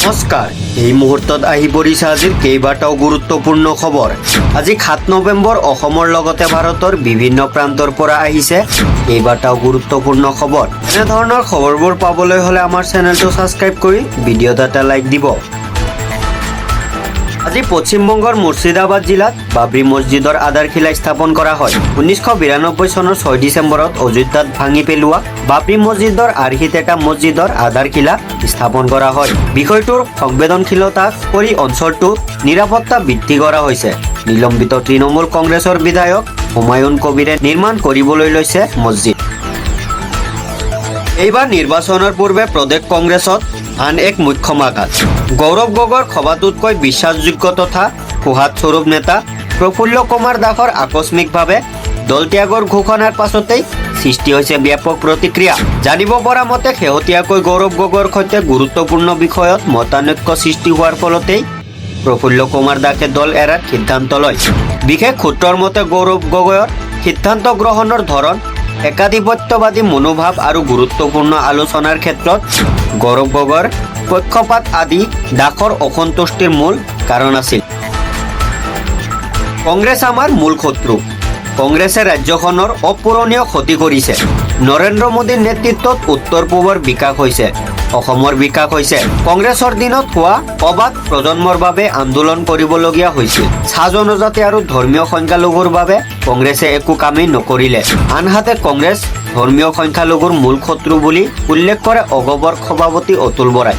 নমস্কাৰ এই মুহূৰ্তত আহি পৰিছে আজিৰ কেইবাটাও গুৰুত্বপূৰ্ণ খবৰ। আজি 7 নৱেম্বৰ অসমৰ লগতে ভাৰতৰ বিভিন্ন প্ৰান্তৰ পৰা আহিছে কেইবাটাও গুৰুত্বপূৰ্ণ খবৰ। এনে ধৰণৰ খবৰবোৰ পাবলৈ হলে আমাৰ চেনেলটো ছাবস্ক্ৰাইব কৰি ভিডিঅ'ত এটা লাইক দিব। আজি পশ্চিমবংগৰ মুৰ্ছিদাবাদ জিলাত বাবৰি মছজিদৰ আধাৰশিলা স্থাপন কৰা হয়। 1992 চনৰ 6 ডিচেম্বৰত অযোধ্যাত ভাঙি পেলোৱা বাবৰি মছজিদৰ আৰ্হিত এটা মছজিদৰ আধাৰশিলা স্থাপন কৰা হয়। বিষয়টোৰ সংবেদনশীলতা কৰি অঞ্চলটোৰ নিৰাপত্তা বৃদ্ধি কৰা হৈছে। নিলম্বিত তৃণমূল কংগ্ৰেছৰ বিধায়ক হুমায়ুন কবিৰে নিৰ্মাণ কৰিবলৈ লৈছে মছজিদ। এইবাৰ নিৰ্বাচনৰ পূৰ্বে প্ৰদেশ কংগ্ৰেছত আন এক মুখ্য আঘাত। গৌৰৱ গগৈৰ সভাটোতকৈ বিশ্বাসযোগ্য তথা সুহাদস্বৰূপ নেতা প্ৰফুল্ল কুমাৰ দাসৰ আকস্মিকভাৱে দল ত্যাগৰ ঘোষণাৰ পাছতেই সৃষ্টি হৈছে ব্যাপক প্ৰতিক্ৰিয়া। জানিব পৰা মতে শেহতীয়াকৈ গৌৰৱ গগৈৰ সৈতে গুৰুত্বপূৰ্ণ বিষয়ত মতানৈক্য সৃষ্টি হোৱাৰ ফলতেই প্ৰফুল্ল কুমাৰ দাসে দল এৰাৰ সিদ্ধান্ত লয়। বিশেষ সূত্ৰৰ মতে গৌৰৱ গগৈৰ সিদ্ধান্ত গ্ৰহণৰ ধৰণ, একাধিপত্যবাদী মনোভাৱ আৰু গুৰুত্বপূৰ্ণ আলোচনাৰ ক্ষেত্ৰত গৌৰৱ গগৈৰ পক্ষপাত আদি দাসৰ অসন্তুষ্টিৰ মূল কাৰণ আছিল। কংগ্ৰেছ আমাৰ মূল শত্ৰু। কংগ্ৰেছে ৰাজ্যখনৰ অপূৰণীয় ক্ষতি কৰিছে। নৰেন্দ্ৰ মোদীৰ নেতৃত্বত উত্তৰ পূবৰ বিকাশ হৈছে, অসমৰ বিকাশ হৈছে। কংগ্ৰেছৰ দিনত হোৱা অবাধ প্ৰজন্মৰ বাবে আন্দোলন কৰিবলগীয়া হৈছিল। চাহ জনজাতি আৰু ধৰ্মীয় সংখ্যালঘুৰ বাবে কংগ্ৰেছে একো কামেই নকৰিলে। আনহাতে কংগ্ৰেছ ধৰ্মীয় সংখ্যালঘুৰ মূল শত্ৰু বুলি উল্লেখ কৰে অগপৰ সভাপতি অতুল বৰাই।